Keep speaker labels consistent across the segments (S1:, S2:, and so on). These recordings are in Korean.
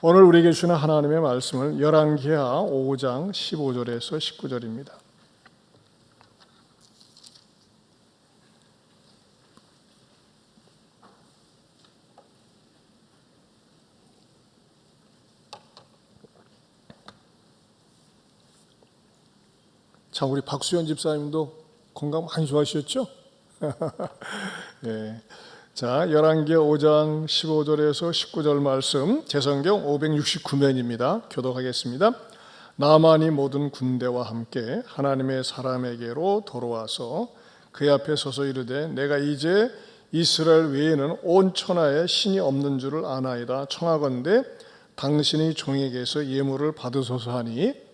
S1: 오늘 우리에게 주는 하나님의 말씀은 열왕기하 5장 15절에서 19절입니다. 자, 우리 박수현 집사님도 건강 많이 좋아하셨죠? 네. 자, 열왕기하 5장 15절에서 19절 말씀, 제성경 569면입니다. 교독하겠습니다. 나만이 모든 군대와 함께 하나님의 사람에게로 돌아와서 그의 앞에 서서 이르되 내가 이제 이스라엘 외에는 온 천하에 신이 없는 줄을 아나이다. 청하건대 당신의 종에게서 예물을 받으소서 하니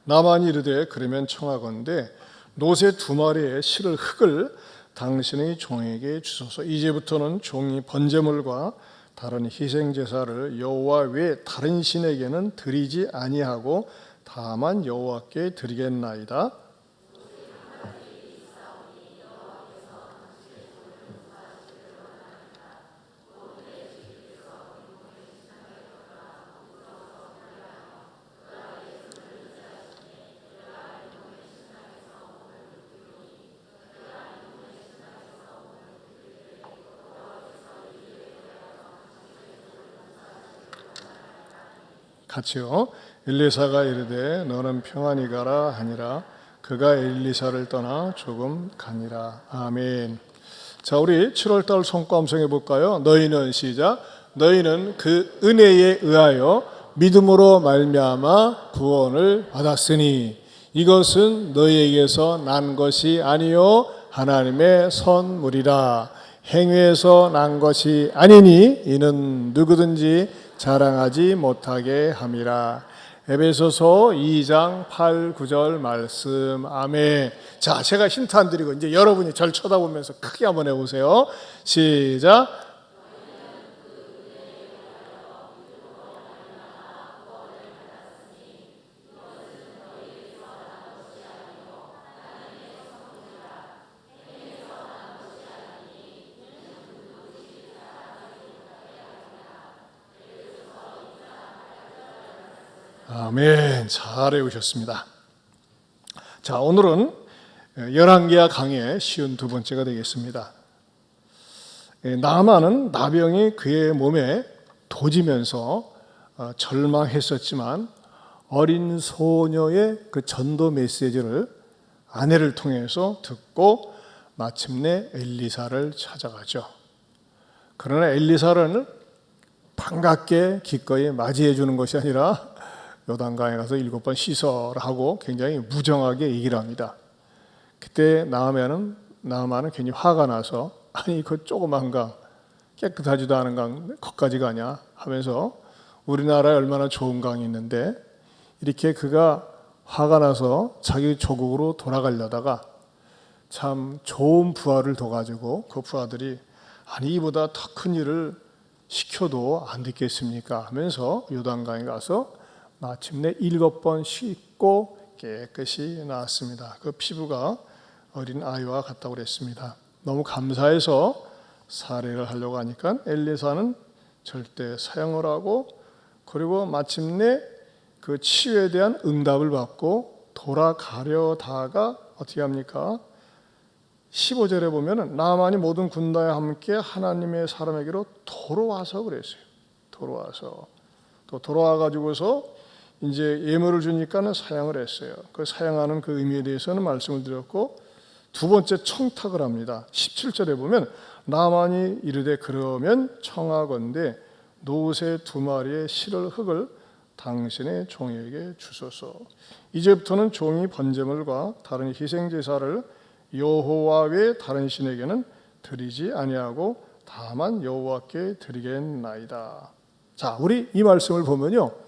S1: 나만이 이르되 그러면 청하건대 노새 2마리의 실을 흙을 당신의 종에게 주소서. 이제부터는 종이 번제물과 다른 희생제사를 여호와 외 다른 신에게는 드리지 아니하고 다만 여호와께 드리겠나이다. 같이요. 엘리사가 이르되 너는 평안히 가라 하니라. 그가 엘리사를 떠나 조금 가니라. 아멘. 자, 우리 7월달 성과 암송해 볼까요? 너희는 시작. 너희는 그 은혜에 의하여 믿음으로 말미암아 구원을 받았으니 이것은 너희에게서 난 것이 아니요 하나님의 선물이라. 행위에서 난 것이 아니니 이는 누구든지 자랑하지 못하게 함이라. 에베소서 2장 8, 9절 말씀. 아멘. 자, 제가 힌트 안 드리고 이제 여러분이 절 쳐다보면서 크게 한번 해보세요. 시작. 아멘. 잘 외우셨습니다. 자, 오늘은 열왕기하 강의 쉬운 2번째가 되겠습니다. 나만은 나병이 그의 몸에 도지면서 절망했었지만 어린 소녀의 그 전도 메시지를 아내를 통해서 듣고 마침내 엘리사를 찾아가죠. 그러나 엘리사를 반갑게 기꺼이 맞이해 주는 것이 아니라 요단강에 가서 7번 씻어라 하고 굉장히 무정하게 얘기를 합니다. 그때 나아만은 괜히 화가 나서 아니 그 조그만 강, 깨끗하지도 않은 강 거기까지 가냐 하면서 우리나라에 얼마나 좋은 강이 있는데 이렇게 그가 화가 나서 자기 조국으로 돌아가려다가 참 좋은 부하를 둬가지고 그 부하들이 아니 이보다 더 큰 일을 시켜도 안 됐겠습니까 하면서 요단강에 가서 마침내 7번 씻고 깨끗이 나왔습니다. 그 피부가 어린 아이와 같다고 그랬습니다. 너무 감사해서 살해를 하려고 하니까 엘리사는 절대 사형을 하고 그리고 마침내 그 치유에 대한 응답을 받고 돌아가려다가 어떻게 합니까? 15절에 보면 나만이 모든 군대와 함께 하나님의 사람에게로 돌아와서 그랬어요. 돌아와가지고서 이제 예물을 주니까는 사양을 했어요. 그 사양하는 그 의미에 대해서는 말씀을 드렸고 2번째 청탁을 합니다. 17절에 보면 나만이 이르되 그러면 청하건대 노새 2마리의 실을 흙을 당신의 종에게 주소서. 이제부터는 종이 번제물과 다른 희생제사를 여호와 외 다른 신에게는 드리지 아니하고 다만 여호와께 드리겠나이다. 자, 우리 이 말씀을 보면요.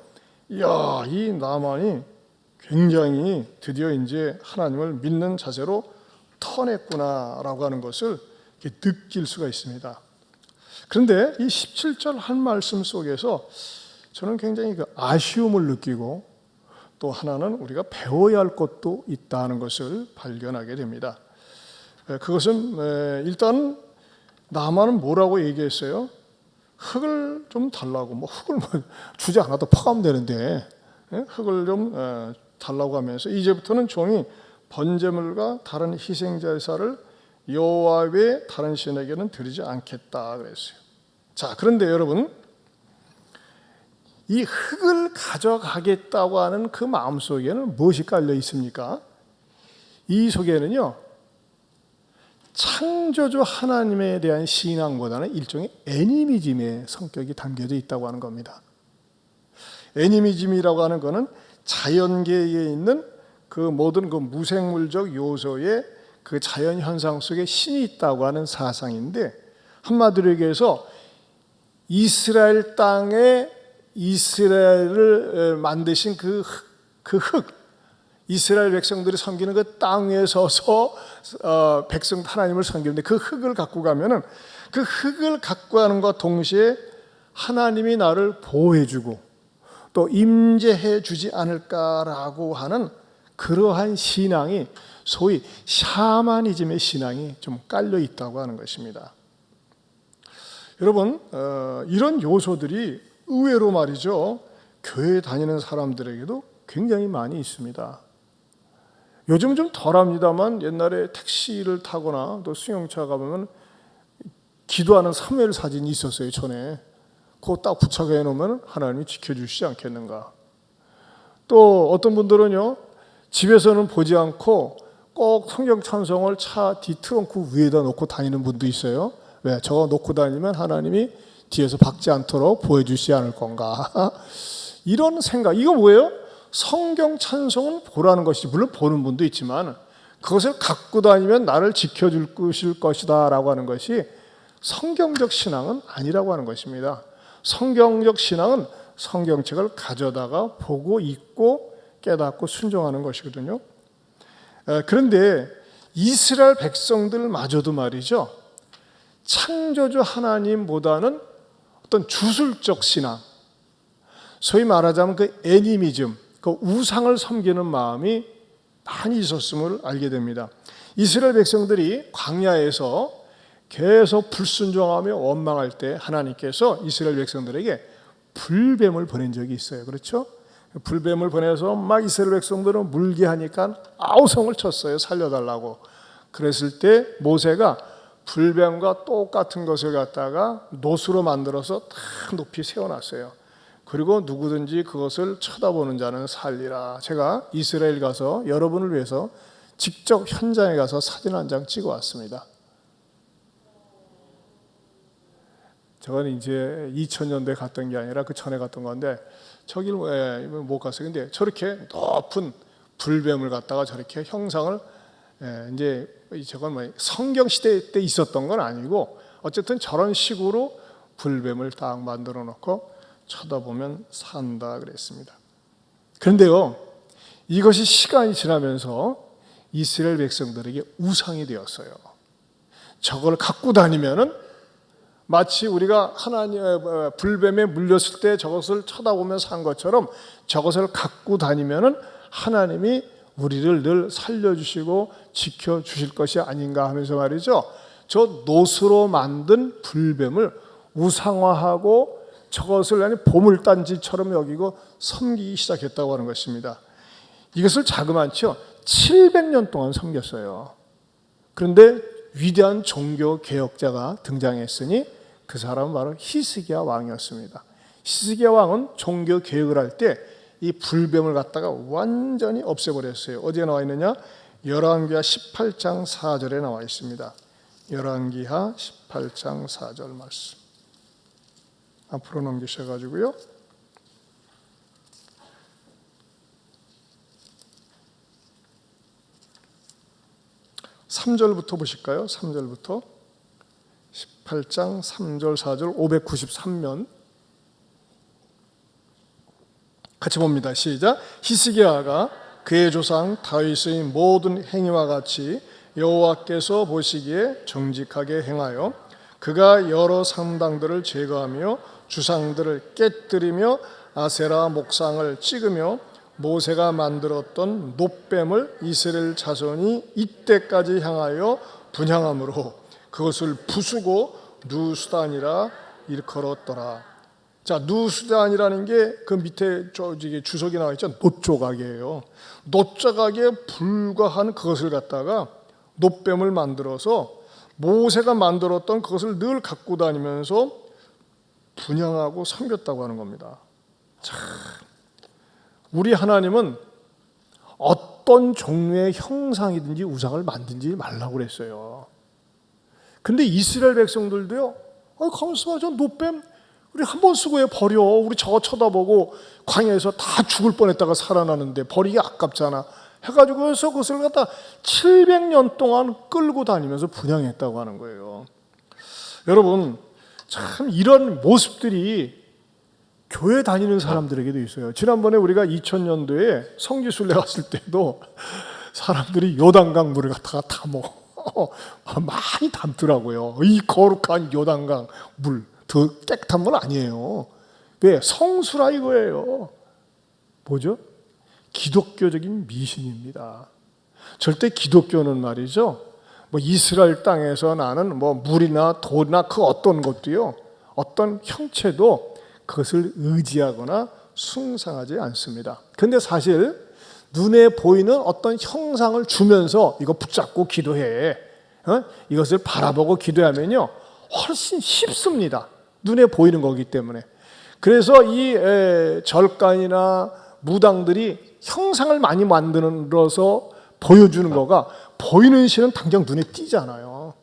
S1: 이야, 이 나만이 굉장히 드디어 이제 하나님을 믿는 자세로 터냈구나라고 하는 것을 느낄 수가 있습니다. 그런데 이 17절 한 말씀 속에서 저는 굉장히 그 아쉬움을 느끼고 또 하나는 우리가 배워야 할 것도 있다는 것을 발견하게 됩니다. 그것은 일단 나만은 뭐라고 얘기했어요? 흙을 좀 달라고. 흙을 주지 않아도 퍼가면 되는데 흙을 좀 달라고 하면서 이제부터는 종이 번제물과 다른 희생제사를 여호와 외에 다른 신에게는 드리지 않겠다 그랬어요. 자, 그런데 여러분, 이 흙을 가져가겠다고 하는 그 마음속에는 무엇이 깔려 있습니까? 이 속에는요, 창조주 하나님에 대한 신앙보다는 일종의 애니미즘의 성격이 담겨져 있다고 하는 겁니다. 애니미즘이라고 하는 것은 자연계에 있는 그 모든 그 무생물적 요소의 그 자연 현상 속에 신이 있다고 하는 사상인데, 한마디로 얘기해서 이스라엘 땅에 이스라엘을 만드신 그 흙, 이스라엘 백성들이 섬기는 그 땅 위에 서서 백성 하나님을 섬기는데, 그 흙을 갖고 가면은 그 흙을 갖고 가는 것과 동시에 하나님이 나를 보호해주고 또 임재해 주지 않을까라고 하는 그러한 신앙이, 소위 샤머니즘의 신앙이 좀 깔려 있다고 하는 것입니다. 여러분, 이런 요소들이 의외로 말이죠, 교회 다니는 사람들에게도 굉장히 많이 있습니다. 요즘은 좀 덜합니다만 옛날에 택시를 타거나 또 수용차 가보면 기도하는 사무엘 사진이 있었어요, 전에. 그거 딱 부착해 놓으면 하나님이 지켜주시지 않겠는가. 또 어떤 분들은요, 집에서는 보지 않고 꼭 성경 찬송을 차 뒤 트렁크 위에다 놓고 다니는 분도 있어요. 왜? 저거 놓고 다니면 하나님이 뒤에서 박지 않도록 보여주시지 않을 건가. 이런 생각, 이거 뭐예요? 성경 찬송은 보라는 것이지, 물론 보는 분도 있지만 그것을 갖고 다니면 나를 지켜줄 것이다 라고 하는 것이 성경적 신앙은 아니라고 하는 것입니다. 성경적 신앙은 성경책을 가져다가 보고 읽고 깨닫고 순종하는 것이거든요. 그런데 이스라엘 백성들마저도 말이죠, 창조주 하나님보다는 어떤 주술적 신앙, 소위 말하자면 그 애니미즘, 그 우상을 섬기는 마음이 많이 있었음을 알게 됩니다. 이스라엘 백성들이 광야에서 계속 불순종하며 원망할 때 하나님께서 이스라엘 백성들에게 불뱀을 보낸 적이 있어요. 그렇죠? 불뱀을 보내서 막 이스라엘 백성들은 물게 하니까 아우성을 쳤어요. 살려달라고. 그랬을 때 모세가 불뱀과 똑같은 것을 갖다가 놋으로 만들어서 다 높이 세워놨어요. 그리고 누구든지 그것을 쳐다보는 자는 살리라. 제가 이스라엘 가서 여러분을 위해서 직접 현장에 가서 사진 한 장 찍어 왔습니다. 저건 이제 2000년도에 갔던 게 아니라 그 전에 갔던 건데, 저기를 못 갔어요. 근데 저렇게 높은 불뱀을 갖다가 저렇게 형상을, 이제 저건 뭐 성경 시대 때 있었던 건 아니고 어쨌든 저런 식으로 불뱀을 딱 만들어 놓고 쳐다보면 산다 그랬습니다. 그런데요, 이것이 시간이 지나면서 이스라엘 백성들에게 우상이 되었어요. 저걸 갖고 다니면은 마치 우리가 하나님의 불뱀에 물렸을 때 저것을 쳐다보면서 산 것처럼 저것을 갖고 다니면은 하나님이 우리를 늘 살려주시고 지켜주실 것이 아닌가 하면서 말이죠, 저 놋으로 만든 불뱀을 우상화하고 저것을 보물단지처럼 여기고 섬기기 시작했다고 하는 것입니다. 이것을 자그마치요 700년 동안 섬겼어요. 그런데 위대한 종교 개혁자가 등장했으니 그 사람은 바로 히스기야 왕이었습니다. 히스기야 왕은 종교 개혁을 할 때 이 불뱀을 갖다가 완전히 없애버렸어요. 어디에 나와 있느냐? 열왕기하 18장 4절에 나와 있습니다. 열왕기하 18장 4절 말씀. 앞으로 넘기셔가지고요. 3절부터 보실까요? 3절부터 18장 3절 4절 593면 같이 봅니다. 시작. 히스기야가 그의 조상 다윗의 모든 행위와 같이 여호와께서 보시기에 정직하게 행하여 그가 여러 산당들을 제거하며 주상들을 깨뜨리며 아세라 목상을 찍으며 모세가 만들었던 놋뱀을 이스라엘 자손이 이때까지 향하여 분향함으로 그것을 부수고 누수단이라 일컬었더라. 자, 누수단이라는 게 그 밑에 주석이 나와 있죠. 놋조각이에요. 놋조각에 불과한 그것을 갖다가 놋뱀을 만들어서 모세가 만들었던 그것을 늘 갖고 다니면서 분향하고 섬겼다고 하는 겁니다. 자, 우리 하나님은 어떤 종류의 형상이든지 우상을 만들지 말라고 그랬어요. 근데 이스라엘 백성들도요, 가만있어 봐, 저 놋뱀 우리 한 번 쓰고 왜 버려? 우리 저거 쳐다보고 광야에서 다 죽을 뻔했다가 살아나는데 버리기 아깝잖아 해가지고 그래서 그것을 갖다 700년 동안 끌고 다니면서 분향했다고 하는 거예요. 여러분, 참 이런 모습들이 교회 다니는 사람들에게도 있어요. 지난번에 우리가 2000년도에 성지순례 갔을 때도 사람들이 요단강 물을 갖다가 많이 담더라고요. 이 거룩한 요단강 물, 더 깨끗한 물 아니에요. 왜? 성수라 이거예요. 뭐죠? 기독교적인 미신입니다. 절대 기독교는 말이죠, 뭐 이스라엘 땅에서 나는 뭐 물이나 돌이나 그 어떤 것도요, 어떤 형체도 그것을 의지하거나 숭상하지 않습니다. 근데 사실 눈에 보이는 어떤 형상을 주면서 이거 붙잡고 기도해, 이것을 바라보고 기도하면요 훨씬 쉽습니다. 눈에 보이는 거기 때문에. 그래서 이 절간이나 무당들이 형상을 많이 만들어서 보여주는 거가 보이는 신은 당장 눈에 띄잖아요.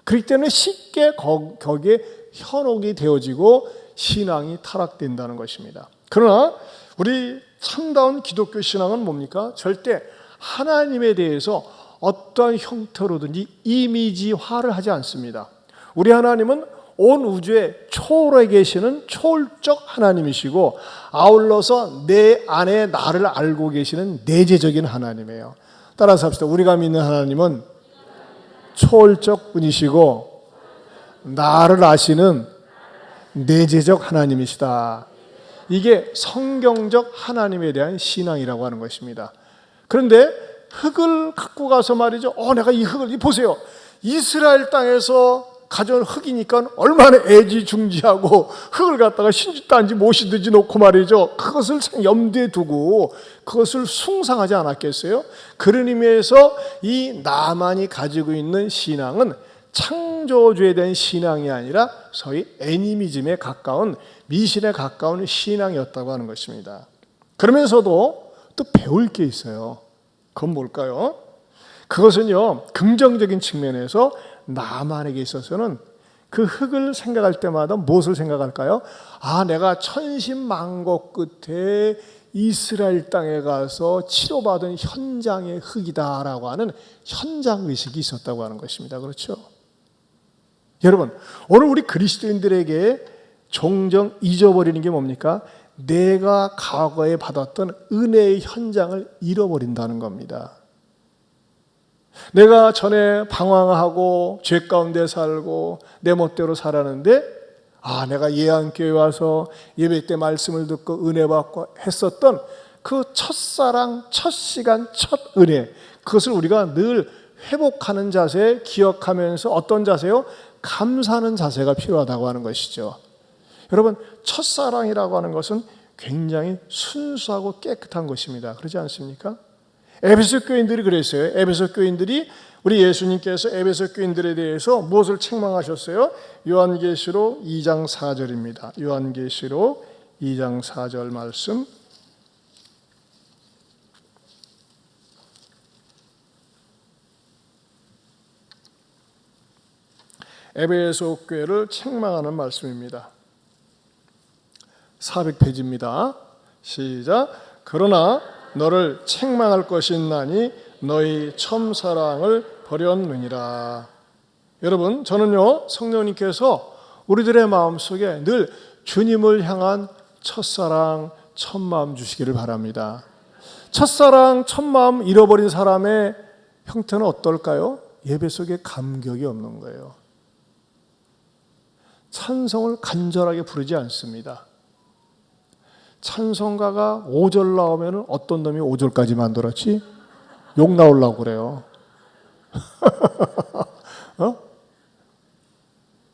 S1: 그렇기 때문에 쉽게 거기에 현혹이 되어지고 신앙이 타락된다는 것입니다. 그러나 우리 참다운 기독교 신앙은 뭡니까? 절대 하나님에 대해서 어떠한 형태로든지 이미지화를 하지 않습니다. 우리 하나님은 온 우주에 초월해 계시는 초월적 하나님이시고 아울러서 내 안에 나를 알고 계시는 내재적인 하나님이에요. 따라서 합시다. 우리가 믿는 하나님은 초월적 분이시고 나를 아시는 내재적 하나님이시다. 이게 성경적 하나님에 대한 신앙이라고 하는 것입니다. 그런데 흙을 갖고 가서 말이죠, 내가 이 흙을 보세요. 이스라엘 땅에서 가져온 흙이니까 얼마나 애지중지하고 흙을 갖다가 신짓단지 못이든지 놓고 말이죠, 그것을 염두에 두고 그것을 숭상하지 않았겠어요? 그런 의미에서 이 나만이 가지고 있는 신앙은 창조주에 대한 신앙이 아니라 소위 애니미즘에 가까운, 미신에 가까운 신앙이었다고 하는 것입니다. 그러면서도 또 배울 게 있어요. 그건 뭘까요? 그것은요, 긍정적인 측면에서 나만에게 있어서는 그 흙을 생각할 때마다 무엇을 생각할까요? 내가 천신만고 끝에 이스라엘 땅에 가서 치료받은 현장의 흙이다라고 하는 현장의식이 있었다고 하는 것입니다. 그렇죠? 여러분, 오늘 우리 그리스도인들에게 종종 잊어버리는 게 뭡니까? 내가 과거에 받았던 은혜의 현장을 잃어버린다는 겁니다. 내가 전에 방황하고 죄 가운데 살고 내 멋대로 살았는데 내가 예안교회 와서 예배 때 말씀을 듣고 은혜 받고 했었던 그 첫사랑, 첫 시간, 첫 은혜, 그것을 우리가 늘 회복하는 자세, 기억하면서 어떤 자세요? 감사하는 자세가 필요하다고 하는 것이죠. 여러분, 첫사랑이라고 하는 것은 굉장히 순수하고 깨끗한 것입니다. 그렇지 않습니까? 에베소 교인들이 그랬어요. 에베소 교인들이 우리 예수님께서 에베소 교인들에 대해서 무엇을 책망하셨어요? 요한계시록 2장 4절입니다. 요한계시록 2장 4절 말씀. 에베소 교회를 책망하는 말씀입니다. 400페이지입니다. 시작. 그러나 너를 책망할 것이 있나니 너희 첫사랑을 버렸느니라. 여러분, 저는요, 성령님께서 우리들의 마음속에 늘 주님을 향한 첫사랑, 첫마음 주시기를 바랍니다. 첫사랑, 첫마음 잃어버린 사람의 형태는 어떨까요? 예배 속에 감격이 없는 거예요. 찬송을 간절하게 부르지 않습니다. 찬송가가 5절 나오면 어떤 놈이 5절까지 만들었지? 욕 나오려고 그래요.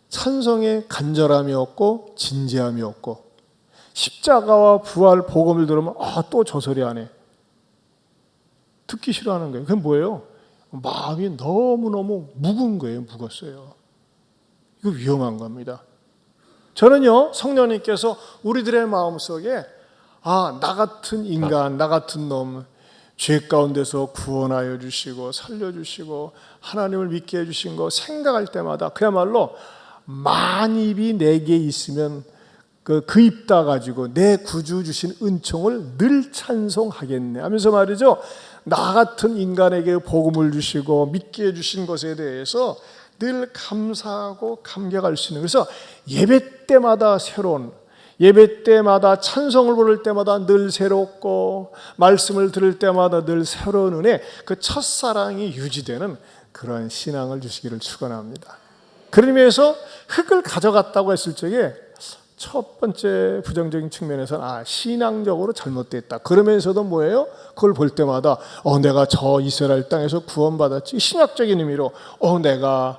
S1: 찬송에 간절함이 없고 진지함이 없고, 십자가와 부활 복음을 들으면 또 저 소리 안 해. 듣기 싫어하는 거예요. 그게 뭐예요? 마음이 너무너무 묵은 거예요. 묵었어요. 이거 위험한 겁니다. 저는요, 성령님께서 우리들의 마음속에 나 같은 인간, 나 같은 놈, 죄 가운데서 구원하여 주시고 살려주시고 하나님을 믿게 해주신 거 생각할 때마다 그야말로 만입이 내게 있으면 그 입 다 가지고 내 구주 주신 은총을 늘 찬송하겠네 하면서 말이죠, 나 같은 인간에게 복음을 주시고 믿게 해주신 것에 대해서 늘 감사하고 감격할 수 있는, 그래서 예배 때마다 새로운, 예배 때마다 찬송을 부를 때마다 늘 새롭고 말씀을 들을 때마다 늘 새로운 은혜, 그 첫사랑이 유지되는 그런 신앙을 주시기를 축원합니다. 그런 의미에서 흙을 가져갔다고 했을 적에 첫 번째 부정적인 측면에서는 신앙적으로 잘못됐다. 그러면서도 뭐예요? 그걸 볼 때마다 내가 저 이스라엘 땅에서 구원받았지. 신학적인 의미로 내가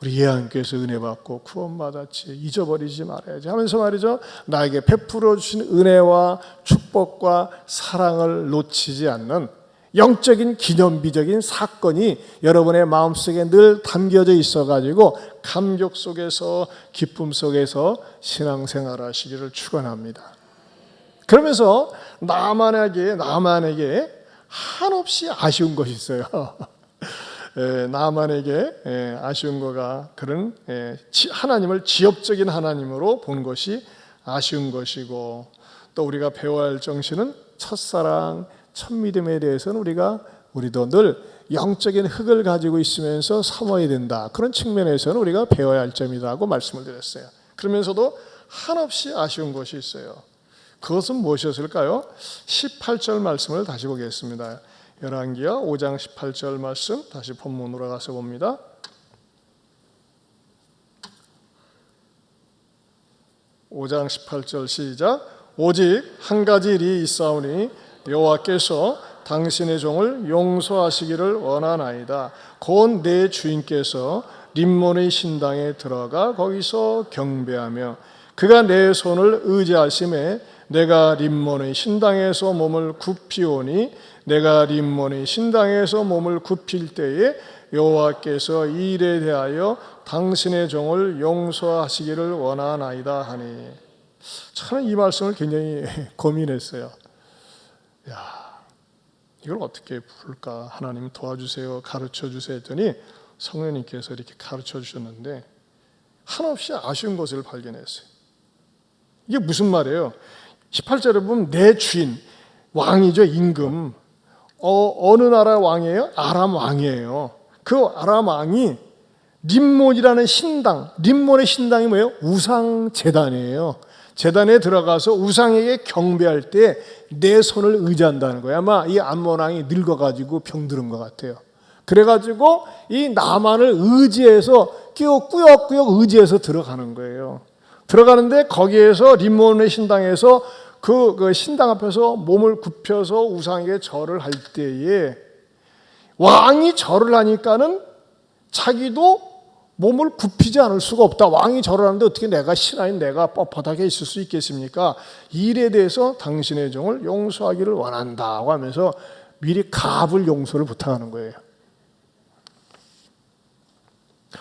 S1: 우리 예한교회에서 은혜 받고 구원받았지. 잊어버리지 말아야지 하면서 말이죠, 나에게 베풀어 주신 은혜와 축복과 사랑을 놓치지 않는 영적인 기념비적인 사건이 여러분의 마음속에 늘 담겨져 있어가지고 감격 속에서 기쁨 속에서 신앙생활 하시기를 축원합니다. 그러면서 나만에게 한없이 아쉬운 것이 있어요. 나만에게 아쉬운 거가 그런 하나님을 지역적인 하나님으로 본 것이 아쉬운 것이고, 또 우리가 배워야 할 정신은 첫사랑, 첫 믿음에 대해서는 우리도 늘 영적인 흙을 가지고 있으면서 삼아야 된다. 그런 측면에서는 우리가 배워야 할 점이라고 말씀을 드렸어요. 그러면서도 한없이 아쉬운 것이 있어요. 그것은 무엇이었을까요? 18절 말씀을 다시 보겠습니다. 열왕기하 5장 18절 말씀 다시 본문으로 가서 봅니다. (5장 18절) 시작. 오직 한 가지 일이 있사오니 여호와께서 당신의 종을 용서하시기를 원하나이다. 곧 내 주인께서 림몬의 신당에 들어가 거기서 경배하며 그가 내 손을 의지하심에 내가 림몬의 신당에서 몸을 굽히오니 내가 림몬의 신당에서 몸을 굽힐 때에 여호와께서 이 일에 대하여 당신의 종을 용서하시기를 원하나이다 하니. 저는 이 말씀을 굉장히 고민했어요. 이걸 어떻게 부를까? 하나님 도와주세요, 가르쳐 주세요 했더니 성령님께서 이렇게 가르쳐 주셨는데 한없이 아쉬운 것을 발견했어요. 이게 무슨 말이에요? 18절에 보면 내 주인, 왕이죠, 임금. 어느 나라 왕이에요? 아람 왕이에요. 그 아람 왕이 림몬이라는 신당, 림몬의 신당이 뭐예요? 우상 제단이에요. 제단에 들어가서 우상에게 경배할 때 내 손을 의지한다는 거예요. 아마 이 암몬 왕이 늙어가지고 병들은 것 같아요. 그래가지고 이 나만을 의지해서 꾸역꾸역 의지해서 들어가는 거예요. 들어가는데 거기에서 림몬의 신당에서 그 신당 앞에서 몸을 굽혀서 우상에게 절을 할 때에 왕이 절을 하니까는 자기도 몸을 굽히지 않을 수가 없다. 왕이 절을 하는데 어떻게 내가 신하인 내가 뻣뻣하게 있을 수 있겠습니까? 이 일에 대해서 당신의 종을 용서하기를 원한다고 하면서 미리 갑을 용서를 부탁하는 거예요.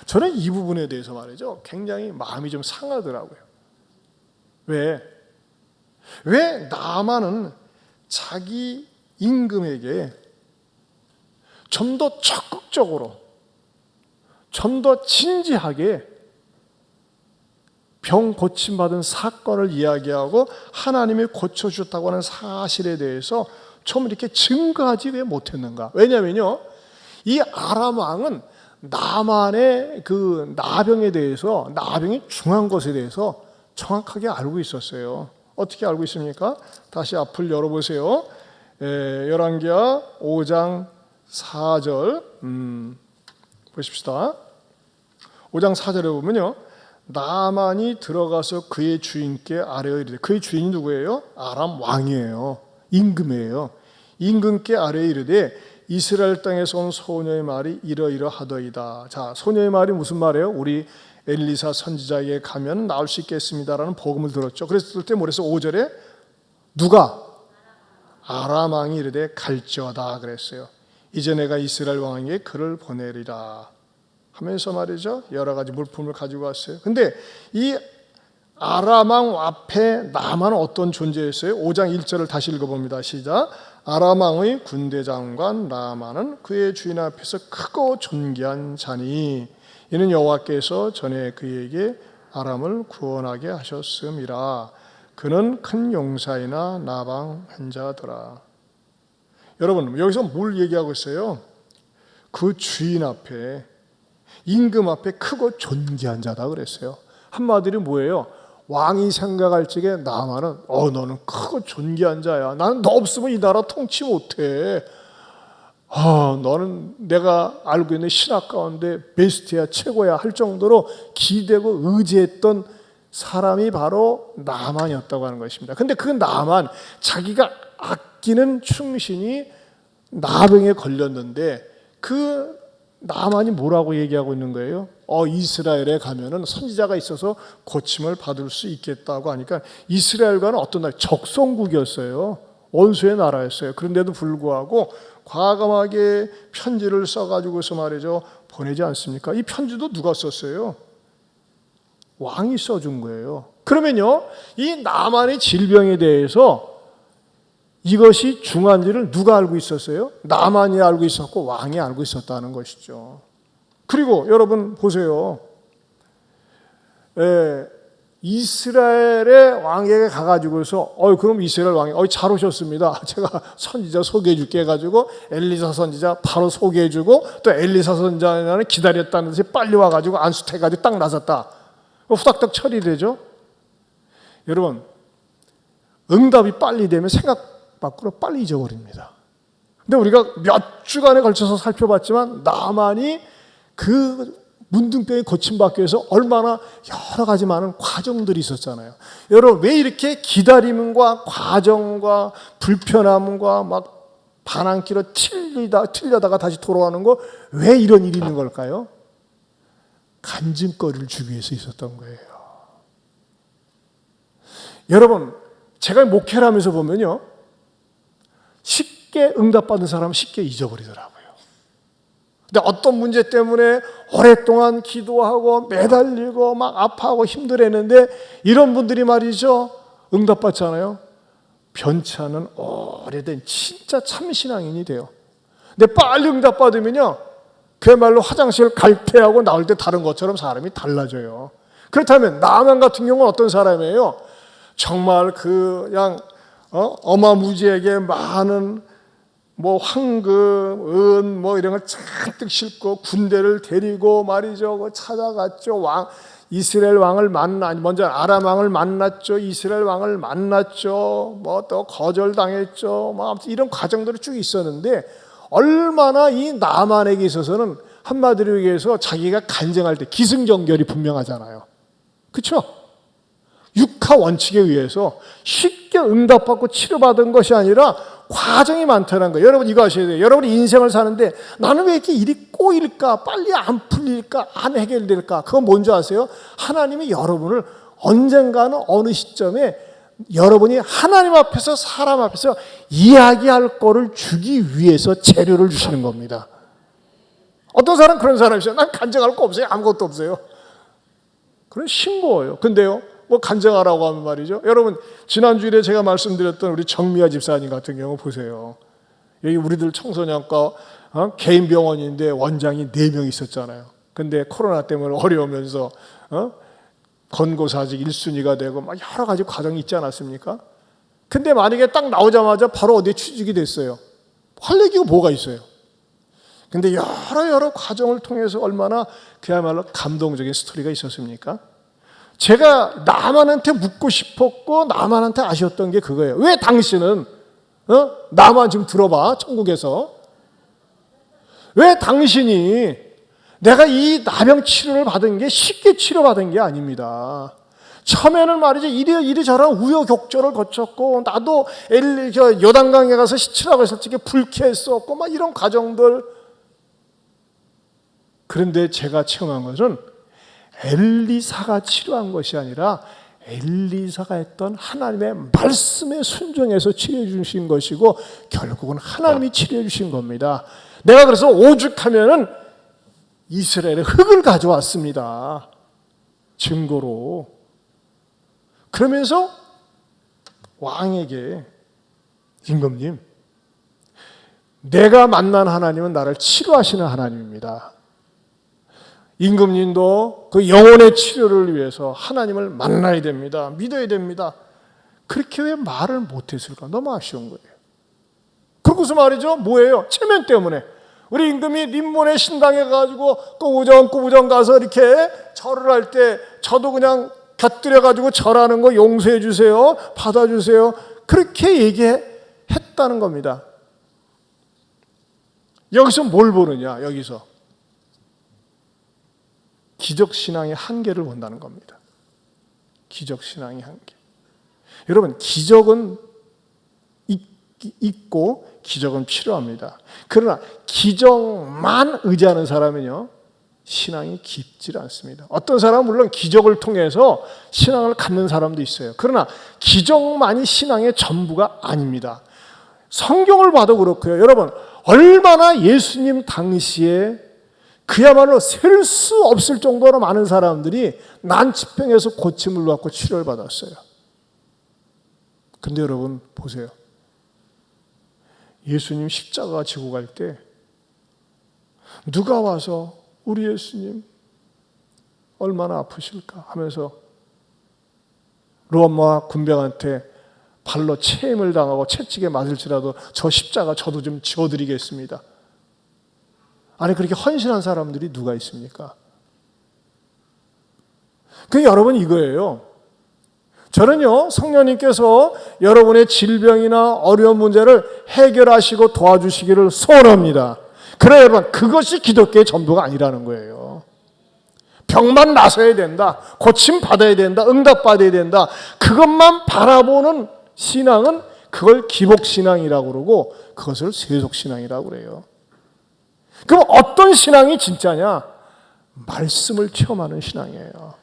S1: 저는 이 부분에 대해서 말이죠, 굉장히 마음이 좀 상하더라고요. 왜 나만은 자기 임금에게 좀 더 적극적으로, 좀 더 진지하게 병 고침받은 사건을 이야기하고 하나님이 고쳐주셨다고 하는 사실에 대해서 좀 이렇게 증거하지 왜 못했는가? 왜냐면요, 이 아람 왕은 나만의 그 나병에 대해서, 나병이 중한 것에 대해서 정확하게 알고 있었어요. 어떻게 알고 있습니까? 다시 앞을 열어보세요. 열왕기하 5장 4절 보십시다. 5장 4절에 보면요, 나만이 들어가서 그의 주인께 아뢰어 이르되, 그의 주인이 누구예요? 아람 왕이에요. 임금이에요. 임금께 아뢰어 이르되 이스라엘 땅에서 온 소녀의 말이 이러이러하더이다. 자, 소녀의 말이 무슨 말이에요? 우리 엘리사 선지자에게 가면 나올 수 있겠습니다라는 복음을 들었죠. 그랬을 때 뭐래서 5절에 누가? 아람 왕이 이르되 갈지어다 그랬어요. 이제 내가 이스라엘 왕에게 그를 보내리라 하면서 말이죠, 여러 가지 물품을 가지고 왔어요. 근데 이 아람 왕 앞에 나만은 어떤 존재였어요? 5장 1절을 다시 읽어봅니다. 시작. 아람 왕의 군대 장관 나만은 그의 주인 앞에서 크고 존귀한 자니 이는 여호와께서 전에 그에게 아람을 구원하게 하셨음이라. 그는 큰 용사이나 나방한 자더라. 여러분, 여기서 뭘 얘기하고 있어요? 그 주인 앞에, 임금 앞에 크고 존귀한 자다 그랬어요. 한마디로 뭐예요? 왕이 생각할 적에 나만은 너는 크고 존귀한 자야. 나는 너 없으면 이 나라 통치 못해. 너는 내가 알고 있는 신학 가운데 베스트야, 최고야 할 정도로 기대고 의지했던 사람이 바로 나만이었다고 하는 것입니다. 근데 그 나만, 자기가 아끼는 충신이 나병에 걸렸는데 그 나만이 뭐라고 얘기하고 있는 거예요? 이스라엘에 가면은 선지자가 있어서 고침을 받을 수 있겠다고 하니까, 이스라엘과는 어떤 나라? 적성국이었어요. 원수의 나라였어요. 그런데도 불구하고 과감하게 편지를 써가지고서 말이죠, 보내지 않습니까? 이 편지도 누가 썼어요? 왕이 써준 거예요. 그러면요, 이 나만의 질병에 대해서 이것이 중한지를 누가 알고 있었어요? 나만이 알고 있었고 왕이 알고 있었다는 것이죠. 그리고 여러분 보세요. 이스라엘의 왕에게 가가지고서 그럼 이스라엘 왕이 잘 오셨습니다. 제가 선지자 소개해 줄게 해가지고 엘리사 선지자 바로 소개해 주고, 또 엘리사 선지자는 기다렸다는 듯이 빨리 와가지고 안수해가지고 딱 나섰다. 후닥닥 처리되죠. 여러분, 응답이 빨리 되면 생각 밖으로 빨리 잊어버립니다. 근데 우리가 몇 주간에 걸쳐서 살펴봤지만 나만이 그 문둥병이 고침받기 위해서 얼마나 여러 가지 많은 과정들이 있었잖아요. 여러분, 왜 이렇게 기다림과 과정과 불편함과 막 반항기로 틀려다가 다시 돌아오는 거, 왜 이런 일이 있는 걸까요? 간증거리를 주기 위해서 있었던 거예요. 여러분, 제가 목회를 하면서 보면요, 쉽게 응답받은 사람은 쉽게 잊어버리더라고요. 근데 어떤 문제 때문에 오랫동안 기도하고 매달리고 막 아파하고 힘들었는데, 이런 분들이 말이죠, 응답받잖아요. 변치 않은 오래된 진짜 참신앙인이 돼요. 근데 빨리 응답받으면요, 그야말로 화장실 갈 때하고 나올 때 다른 것처럼 사람이 달라져요. 그렇다면 나만 같은 경우는 어떤 사람이에요? 정말 그냥 어마무지하게 많은 황금, 은 이런 걸 잔뜩 싣고 군대를 데리고 말이죠, 찾아갔죠. 이스라엘 왕을 먼저 아람 왕을 만났죠. 이스라엘 왕을 만났죠. 또 거절당했죠. 아무튼 이런 과정들이 쭉 있었는데, 얼마나 이 나만에게 있어서는 한마디로 얘기해서 자기가 간증할 때 기승전결이 분명하잖아요. 그렇죠? 육하 원칙에 의해서 쉽게 응답받고 치료받은 것이 아니라 과정이 많다는 거예요. 여러분 이거 아셔야 돼요. 여러분이 인생을 사는데 나는 왜 이렇게 일이 꼬일까? 빨리 안 풀릴까? 안 해결될까? 그건 뭔지 아세요? 하나님이 여러분을 언젠가는 어느 시점에 여러분이 하나님 앞에서 사람 앞에서 이야기할 거를 주기 위해서 재료를 주시는 겁니다. 어떤 사람은 그런 사람이 있어요. 난 간증할 거 없어요. 아무것도 없어요. 그런 싱거워요. 근데요, 간증하라고 하면 말이죠, 여러분 지난주일에 제가 말씀드렸던 우리 정미아 집사님 같은 경우 보세요. 여기 우리들 청소년과 개인 병원인데 원장이 4명 있었잖아요. 근데 코로나 때문에 어려우면서 권고사직 1순위가 되고 막 여러 가지 과정이 있지 않았습니까? 근데 만약에 딱 나오자마자 바로 어디에 취직이 됐어요. 할 얘기가 뭐가 있어요? 근데 여러 과정을 통해서 얼마나 그야말로 감동적인 스토리가 있었습니까? 제가 나만한테 묻고 싶었고 나만한테 아쉬웠던 게 그거예요. 왜 당신은 나만 좀 들어봐, 천국에서 왜 당신이 내가 이 나병 치료를 받은 게 쉽게 치료받은 게 아닙니다. 처음에는 말이죠, 이리저리 우여곡절을 거쳤고, 나도 요단강에 가서 시치라고 했을 적에 불쾌했었고, 막 이런 과정들. 그런데 제가 체험한 것은 엘리사가 치료한 것이 아니라 엘리사가 했던 하나님의 말씀에 순종해서 치료해 주신 것이고, 결국은 하나님이 치료해 주신 겁니다. 내가 그래서 오죽하면은 이스라엘의 흙을 가져왔습니다. 증거로. 그러면서 왕에게, 임금님, 내가 만난 하나님은 나를 치료하시는 하나님입니다. 임금님도 그 영혼의 치료를 위해서 하나님을 만나야 됩니다. 믿어야 됩니다. 그렇게 왜 말을 못했을까? 너무 아쉬운 거예요. 그러고서 말이죠, 뭐예요? 체면 때문에. 우리 임금이 림몬의 신당에 가지고 꾸부정 가서 이렇게 절을 할 때 저도 그냥 곁들여 가지고 절하는 거 용서해 주세요, 받아주세요, 그렇게 얘기했다는 겁니다. 여기서 뭘 보느냐? 여기서 기적신앙의 한계를 본다는 겁니다. 기적신앙의 한계. 여러분, 기적은 있고 기적은 필요합니다. 그러나 기적만 의지하는 사람은요, 신앙이 깊지 않습니다. 어떤 사람은 물론 기적을 통해서 신앙을 갖는 사람도 있어요. 그러나 기적만이 신앙의 전부가 아닙니다. 성경을 봐도 그렇고요. 여러분, 얼마나 예수님 당시에 그야말로 셀 수 없을 정도로 많은 사람들이 난치병에서 고침을 받고 치료를 받았어요. 근데 여러분 보세요. 예수님 십자가 지고 갈 때 누가 와서 우리 예수님 얼마나 아프실까 하면서 로마 군병한테 발로 체임을 당하고 채찍에 맞을지라도 저 십자가 저도 좀 지어드리겠습니다. 아니, 그렇게 헌신한 사람들이 누가 있습니까? 여러분, 이거예요. 저는요, 성령님께서 여러분의 질병이나 어려운 문제를 해결하시고 도와주시기를 소원합니다. 그러나 여러분, 그것이 기독교의 전부가 아니라는 거예요. 병만 나서야 된다, 고침 받아야 된다, 응답 받아야 된다, 그것만 바라보는 신앙은 그걸 기복신앙이라고 그러고 그것을 세속신앙이라고 그래요. 그럼 어떤 신앙이 진짜냐? 말씀을 체험하는 신앙이에요.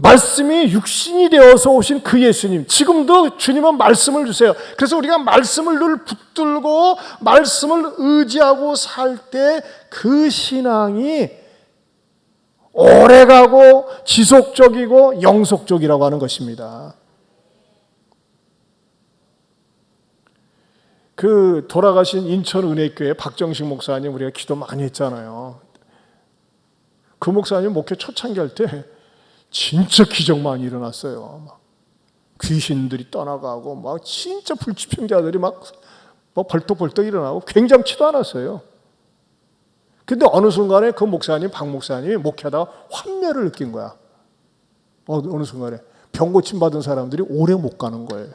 S1: 말씀이 육신이 되어서 오신 그 예수님, 지금도 주님은 말씀을 주세요. 그래서 우리가 말씀을 늘 붙들고 말씀을 의지하고 살 때 그 신앙이 오래가고 지속적이고 영속적이라고 하는 것입니다. 그 돌아가신 인천은혜교회 박정식 목사님, 우리가 기도 많이 했잖아요. 그 목사님 목회 초창기 할 때 진짜 기적 많이 일어났어요. 막 귀신들이 떠나가고 막 진짜 불치병자들이 막 벌떡벌떡 일어나고 굉장치도 않았어요. 근데 어느 순간에 그 목사님, 박 목사님이 목회하다가 환멸을 느낀 거야. 어느 순간에 병 고침 받은 사람들이 오래 못 가는 거예요.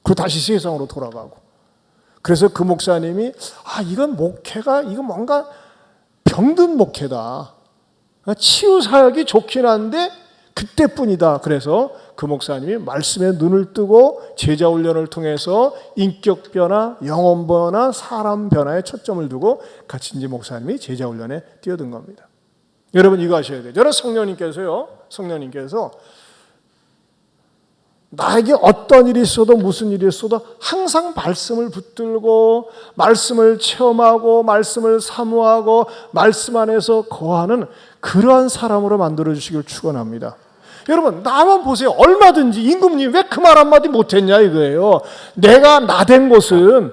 S1: 그리고 다시 세상으로 돌아가고. 그래서 그 목사님이 이건 목회가 이거 뭔가 병든 목회다. 치유 사역이 좋긴 한데 그때뿐이다. 그래서 그 목사님이 말씀에 눈을 뜨고 제자 훈련을 통해서 인격 변화, 영혼 변화, 사람 변화에 초점을 두고 같이 이제 목사님이 제자 훈련에 뛰어든 겁니다. 여러분, 이거 아셔야 돼요. 여러분, 성령님께서 나에게 어떤 일이 있어도 무슨 일이 있어도 항상 말씀을 붙들고 말씀을 체험하고 말씀을 사모하고 말씀 안에서 거하는 그러한 사람으로 만들어주시길 축원합니다. 여러분, 나만 보세요. 얼마든지 임금님 왜 그 말 한마디 못했냐 이거예요. 내가 나된 것은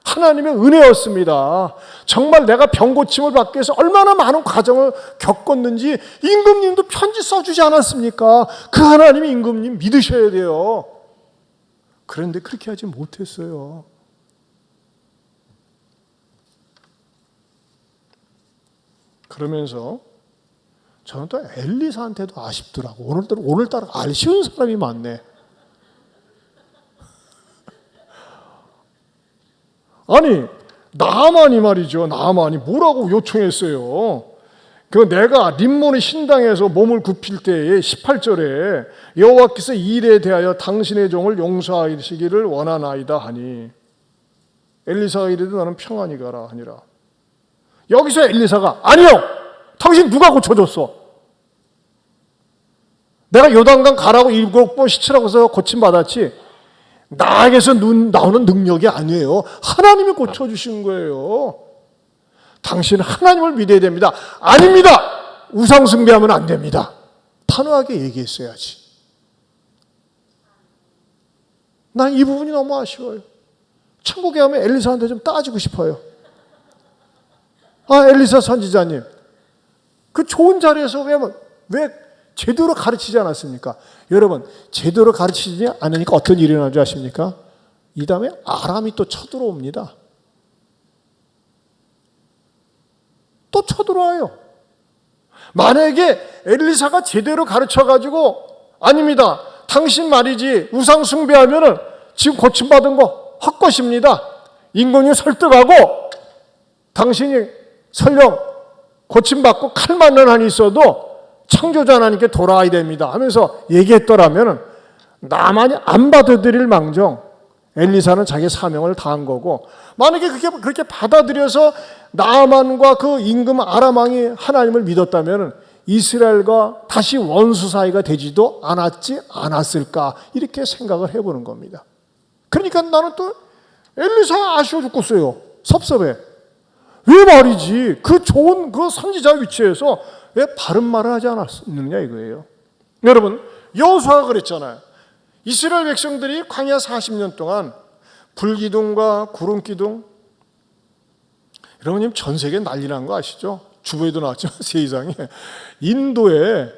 S1: 하나님의 은혜였습니다. 정말 내가 병 고침을 받기 위해서 얼마나 많은 과정을 겪었는지 임금님도 편지 써주지 않았습니까? 그 하나님이 임금님 믿으셔야 돼요. 그런데 그렇게 하지 못했어요. 그러면서 저는 또 엘리사한테도 아쉽더라고. 오늘따라 아쉬운 사람이 많네. 아니, 나아만이 말이죠. 나아만이 뭐라고 요청했어요? 그 내가 림몬의 신당에서 몸을 굽힐 때에 18절에 여호와께서 이 일에 대하여 당신의 종을 용서하시기를 원하나이다 하니 엘리사가 이르되 너는 평안히 가라 하니라. 여기서 엘리사가 아니요, 당신 누가 고쳐줬어? 내가 요단강 가라고 7번 시치라고 해서 고침받았지 나에게서 나오는 능력이 아니에요. 하나님이 고쳐주신 거예요. 당신은 하나님을 믿어야 됩니다. 아닙니다. 우상 숭배하면 안 됩니다. 단호하게 얘기했어야지. 난 이 부분이 너무 아쉬워요. 천국에 가면 엘리사한테 좀 따지고 싶어요. 아, 엘리사 선지자님, 그 좋은 자리에서 왜 제대로 가르치지 않았습니까? 여러분, 제대로 가르치지 않으니까 어떤 일이 일어나는 줄 아십니까? 이 다음에 아람이 또 쳐들어옵니다. 또 쳐들어와요. 만약에 엘리사가 제대로 가르쳐가지고 아닙니다, 당신 말이지 우상 숭배하면은 지금 고침받은 거 헛것입니다. 임금님 설득하고 당신이 설령 고침받고 칼 맞는 한이 있어도 창조자 하나님께 돌아와야 됩니다 하면서 얘기했더라면 나만이 안 받아들일 망정 엘리사는 자기 사명을 다한 거고, 만약에 그렇게 받아들여서 나아만과 그 임금 아람 왕이 하나님을 믿었다면 이스라엘과 다시 원수 사이가 되지도 않았을까, 이렇게 생각을 해보는 겁니다. 그러니까 나는 또 엘리사 아쉬워 죽겠어요. 섭섭해. 왜 말이지 그 좋은 그 선지자 위치에서 왜 바른 말을 하지 않았느냐 이거예요. 여러분, 여호수아가 그랬잖아요. 이스라엘 백성들이 광야 40년 동안 불기둥과 구름기둥, 여러분 전 세계 난리 난 거 아시죠? 주보에도 나왔지만 세상에 인도에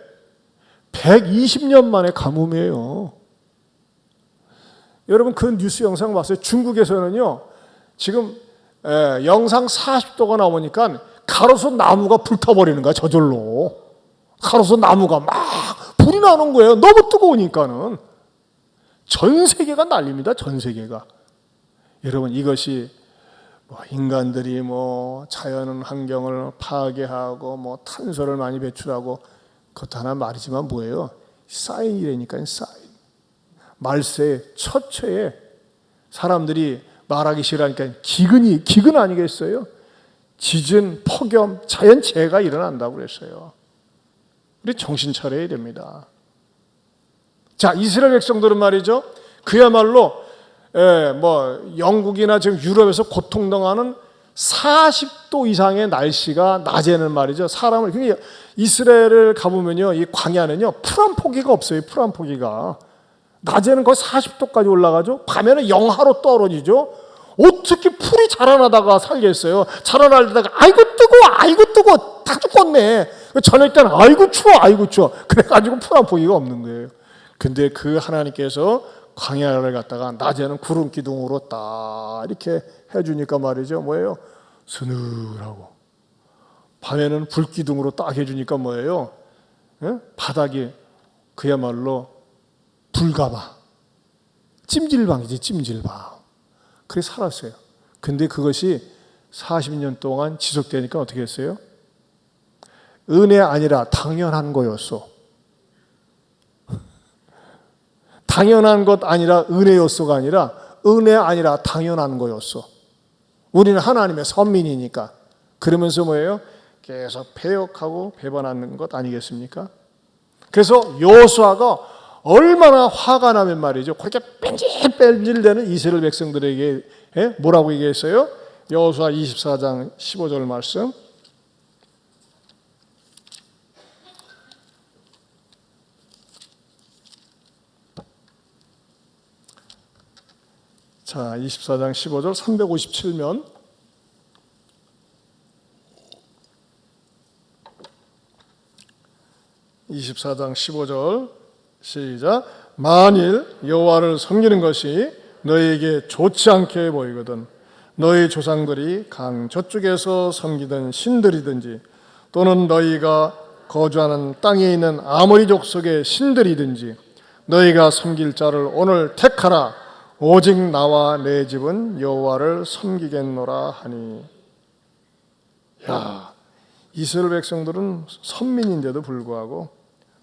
S1: 120년 만에 가뭄이에요. 여러분 그 뉴스 영상 봤어요? 중국에서는요 지금 영상 40도가 나오니까 가로수 나무가 불타버리는 거야. 저절로 가로수 나무가 막 불이 나는 거예요. 너무 뜨거우니까는. 전 세계가 난립니다. 전 세계가. 여러분 이것이 인간들이 자연 환경을 파괴하고 탄소를 많이 배출하고 그것도 하나 말이지만 뭐예요? 사인이라니까요. 사인. 말세에 처처에 사람들이 말하기 싫으니까 기근 아니겠어요? 지진, 폭염, 자연재해가 일어난다고 그랬어요. 우리 정신 차려야 됩니다. 자, 이스라엘 백성들은 말이죠, 그야말로 영국이나 지금 유럽에서 고통당하는 40도 이상의 날씨가 낮에는 말이죠, 사람을, 그러니까 이스라엘을 가보면요, 이 광야는요 풀 한 포기가 없어요. 풀 한 포기가. 낮에는 거의 40도까지 올라가죠. 밤에는 영하로 떨어지죠. 어떻게 풀이 자라나다가 살겠어요? 자라나다가 아이고 뜨거워 다 죽겠네. 저녁 때는 아이고 추워 그래가지고 풀 한 포기가 없는 거예요. 근데 그 하나님께서 광야를 갖다가 낮에는 구름 기둥으로 딱 이렇게 해주니까 말이죠, 뭐예요? 서늘하고. 밤에는 불 기둥으로 딱 해주니까 뭐예요? 바닥이 그야말로 불가마, 찜질방이지, 찜질방. 그렇게 살았어요. 근데 그것이 40년 동안 지속되니까 어떻게 했어요? 은혜 아니라 당연한 거였어. 당연한 것 아니라 은혜였어가 아니라 은혜 아니라 당연한 거였어. 우리는 하나님의 선민이니까. 그러면서 뭐예요? 계속 배역하고 배반하는 것 아니겠습니까? 그래서 여호수아가 얼마나 화가 나면 말이죠, 그렇게 뺀질뺀질대는 이스라엘 백성들에게 뭐라고 얘기했어요? 여호수아 24장 15절 말씀. 자, 24장 15절 357면 (24장 15절) 시작. 만일 여호와를 섬기는 것이 너희에게 좋지 않게 보이거든 너희 조상들이 강 저쪽에서 섬기던 신들이든지 또는 너희가 거주하는 땅에 있는 아모리 족속의 신들이든지 너희가 섬길 자를 오늘 택하라. 오직 나와 내 집은 여호와를 섬기겠노라 하니. 야, 이스라엘 백성들은 선민인데도 불구하고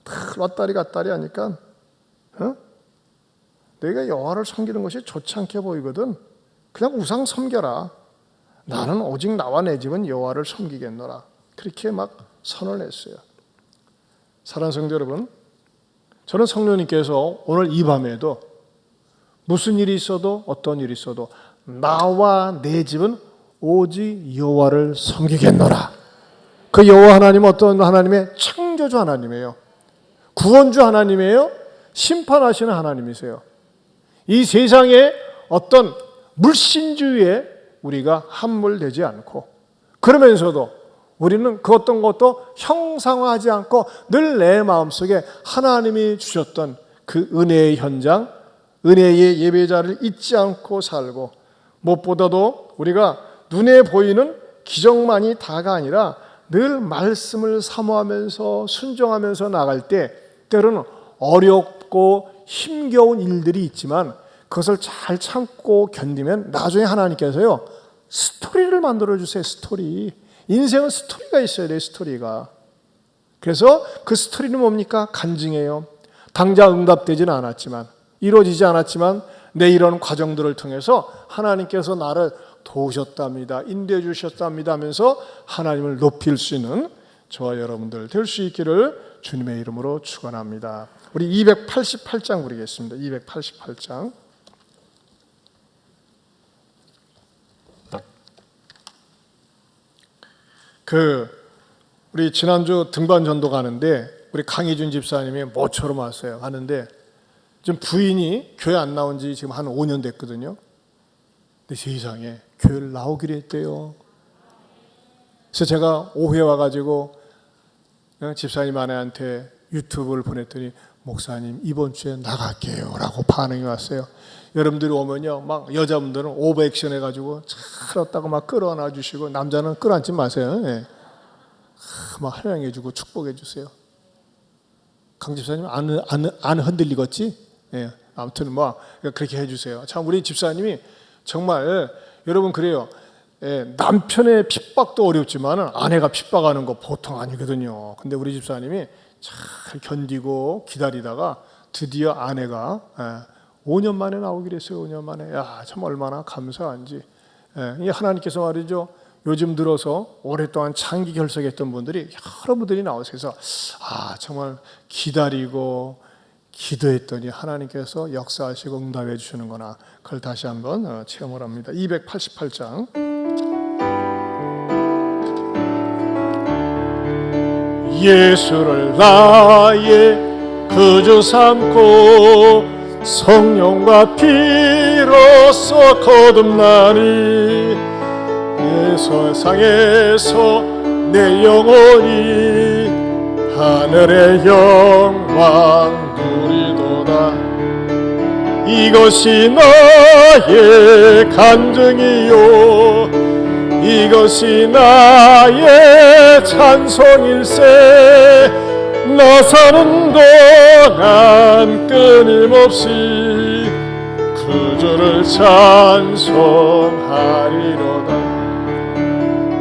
S1: 다 왔다리 갔다리 하니까 내가 여호와를 섬기는 것이 좋지 않게 보이거든. 그냥 우상 섬겨라. 나는 오직 나와 내 집은 여호와를 섬기겠노라. 그렇게 막 선언을 했어요. 사랑하는 성도 여러분, 저는 성령님께서 오늘 이 밤에도 무슨 일이 있어도 어떤 일이 있어도 나와 내 집은 오직 여호와를 섬기겠노라. 그 여호와 하나님은 어떤 하나님의 창조주 하나님이에요. 구원주 하나님이에요. 심판하시는 하나님이세요. 이 세상에 어떤 물신주의에 우리가 함몰되지 않고, 그러면서도 우리는 그 어떤 것도 형상화하지 않고 늘 내 마음속에 하나님이 주셨던 그 은혜의 현장, 은혜의 예배자를 잊지 않고 살고, 무엇보다도 우리가 눈에 보이는 기적만이 다가 아니라 늘 말씀을 사모하면서 순종하면서 나갈 때 때로는 어렵고 힘겨운 일들이 있지만 그것을 잘 참고 견디면 나중에 하나님께서요 스토리를 만들어 주세요. 스토리. 인생은 스토리가 있어야 돼요. 스토리가. 그래서 그 스토리는 뭡니까? 간증이에요. 당장 응답되지는 않았지만, 이루어지지 않았지만 내 이런 과정들을 통해서 하나님께서 나를 도우셨답니다, 인도해 주셨답니다 하면서 하나님을 높일 수 있는 저와 여러분들 될 수 있기를 주님의 이름으로 축원합니다. 우리 288장 부르겠습니다. 288장. 우리 지난주 등반 전도 가는데 우리 강희준 집사님이 모처럼 왔어요. 하는데 지금 부인이 교회 안 나온 지 지금 한 5년 됐거든요. 근데 세상에 교회를 나오기로 했대요. 그래서 제가 오후에 와가지고 집사님 아내한테 유튜브를 보냈더니 목사님 이번 주에 나갈게요 라고 반응이 왔어요. 여러분들이 오면요 막 여자분들은 오버액션 해가지고 잘 왔다고 막 끌어안아 주시고, 남자는 끌어안지 마세요. 예. 막 환영해 주고 축복해 주세요. 강 집사님 안 흔들리겠지? 예. 아무튼 뭐 그렇게 해 주세요. 참 우리 집사님이 정말 여러분 그래요. 예, 남편의 핍박도 어렵지만 아내가 핍박하는 거 보통 아니거든요. 근데 우리 집사님이 잘 견디고 기다리다가 드디어 아내가 5년 만에 나오기로 했어요. 5년 만에. 야, 참 얼마나 감사한지. 이 하나님께서 말이죠. 요즘 들어서 오랫동안 장기 결석했던 분들이 여러분들이 나오셔서 정말 기다리고 기도했더니 하나님께서 역사하시고 응답해 주시는구나. 그걸 다시 한번 체험을 합니다. 288장. 예수를 나의 구주 삼고 성령과 피로써 거듭나니 내 세상에서 내 영혼이 하늘의 영광 누리도다. 이것이 나의 간증이요 이것이 나의 찬송일세. 나 사는 동안 끊임없이 구주를 찬송하리로다.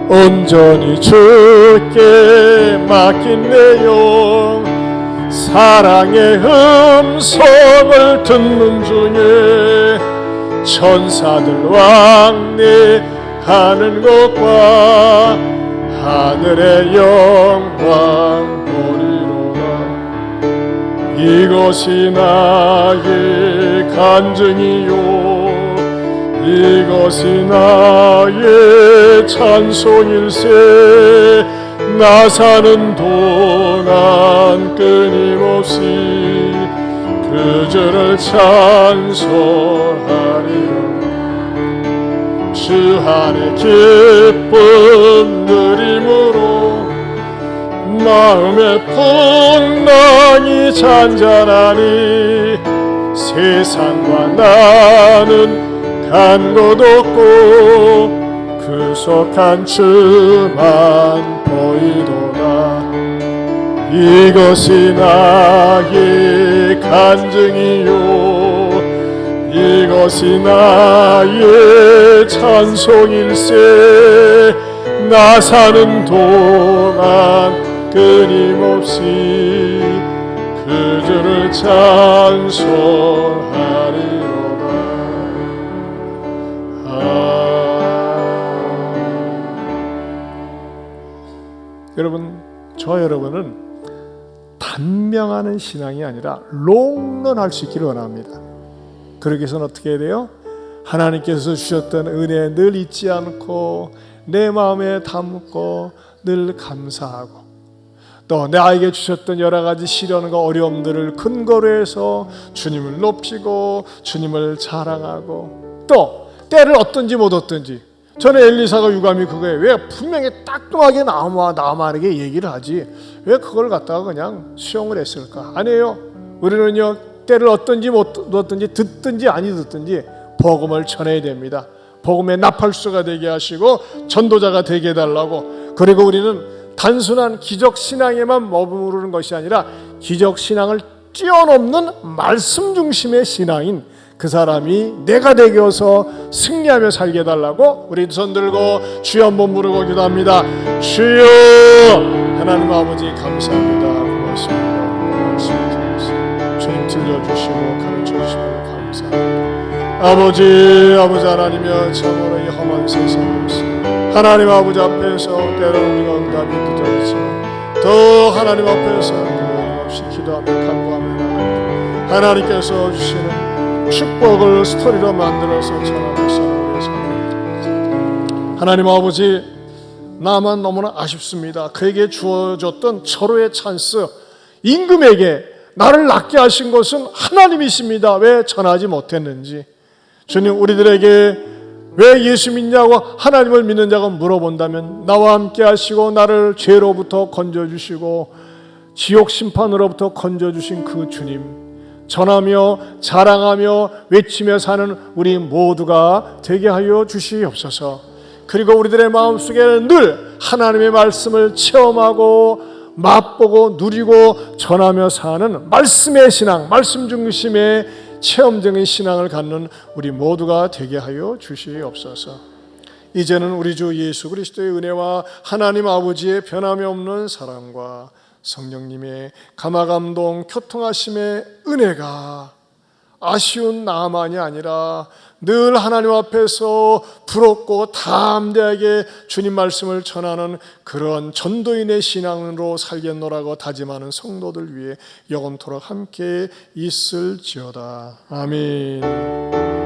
S1: 온전히 주께 맡긴 내 영 사랑의 음성을 듣는 중에 천사들 왕래하는 것과 하늘의 영광 보리로다. 이것이 나의 간증이요 이것이 나의 찬송일세. 나 사는 동안 끊임없이 그주를 찬송하리라. 주 안에 기쁨 누림으로 마음의 풍랑이 잔잔하니 세상과 나는 간 곳 없고 구속한 주만 보이도다. 이것이 나의 간증이요 이것이 나의 찬송일세. 나 사는 동안 끊임없이 그 주를 찬송하리로다. 여러분, 저 여러분은 단명하는 신앙이 아니라 롱런할 수 있기를 원합니다. 그러기 위해서는 어떻게 해야 돼요? 하나님께서 주셨던 은혜 늘 잊지 않고 내 마음에 담고 늘 감사하고, 또 나에게 주셨던 여러 가지 시련과 어려움들을 근거로 해서 주님을 높이고 주님을 자랑하고, 또 때를 얻든지 못 얻든지, 전에 엘리사가 유감이 그거예요. 왜 분명히 따끔하게 나만에게 얘기를 하지 왜 그걸 갖다가 그냥 수용을 했을까? 아니에요. 우리는요, 때를 얻든지 못 얻든지 듣든지 아니 듣든지 복음을 전해야 됩니다. 복음의 나팔수가 되게 하시고 전도자가 되게 해달라고. 그리고 우리는 단순한 기적신앙에만 머무르는 것이 아니라 기적신앙을 뛰어넘는 말씀 중심의 신앙인 그 사람이 내가 되게 해서 승리하며 살게 해달라고 우리 손 들고 주여 한번 부르고 기도합니다. 주여, 하나님 아버지 감사합니다. 고맙습니다. 주님 들려주시고 가르쳐주시고 감사합니다. 아버지 하나님이여, 참으로 이 험한 세상에서 하나님 아버지 앞에서 때로는 우리가 응답이 늦어지지만 더 하나님 앞에서 끊임없이 기도하며 간구하며 나갑니다. 하나님께서 주시는 축복을 스토리로 만들어서 전하며 살아갑니다. 하나님 아버지, 나만 너무나 아쉽습니다. 그에게 주어졌던 절호의 찬스, 임금에게 나를 낫게 하신 것은 하나님이십니다. 왜 전하지 못했는지. 주님, 우리들에게 왜 예수 믿냐고 하나님을 믿는 자가 물어본다면 나와 함께 하시고 나를 죄로부터 건져주시고 지옥 심판으로부터 건져주신 그 주님, 전하며 자랑하며 외치며 사는 우리 모두가 되게 하여 주시옵소서. 그리고 우리들의 마음속에 늘 하나님의 말씀을 체험하고 맛보고 누리고 전하며 사는 말씀의 신앙, 말씀 중심의 체험적인 신앙을 갖는 우리 모두가 되게 하여 주시옵소서. 이제는 우리 주 예수 그리스도의 은혜와 하나님 아버지의 변함이 없는 사랑과 성령님의 감화감동 교통하심의 은혜가 아쉬운 나만이 아니라 늘 하나님 앞에서 부럽고 담대하게 주님 말씀을 전하는 그런 전도인의 신앙으로 살겠노라고 다짐하는 성도들 위해 영원토록 함께 있을지어다. 아멘.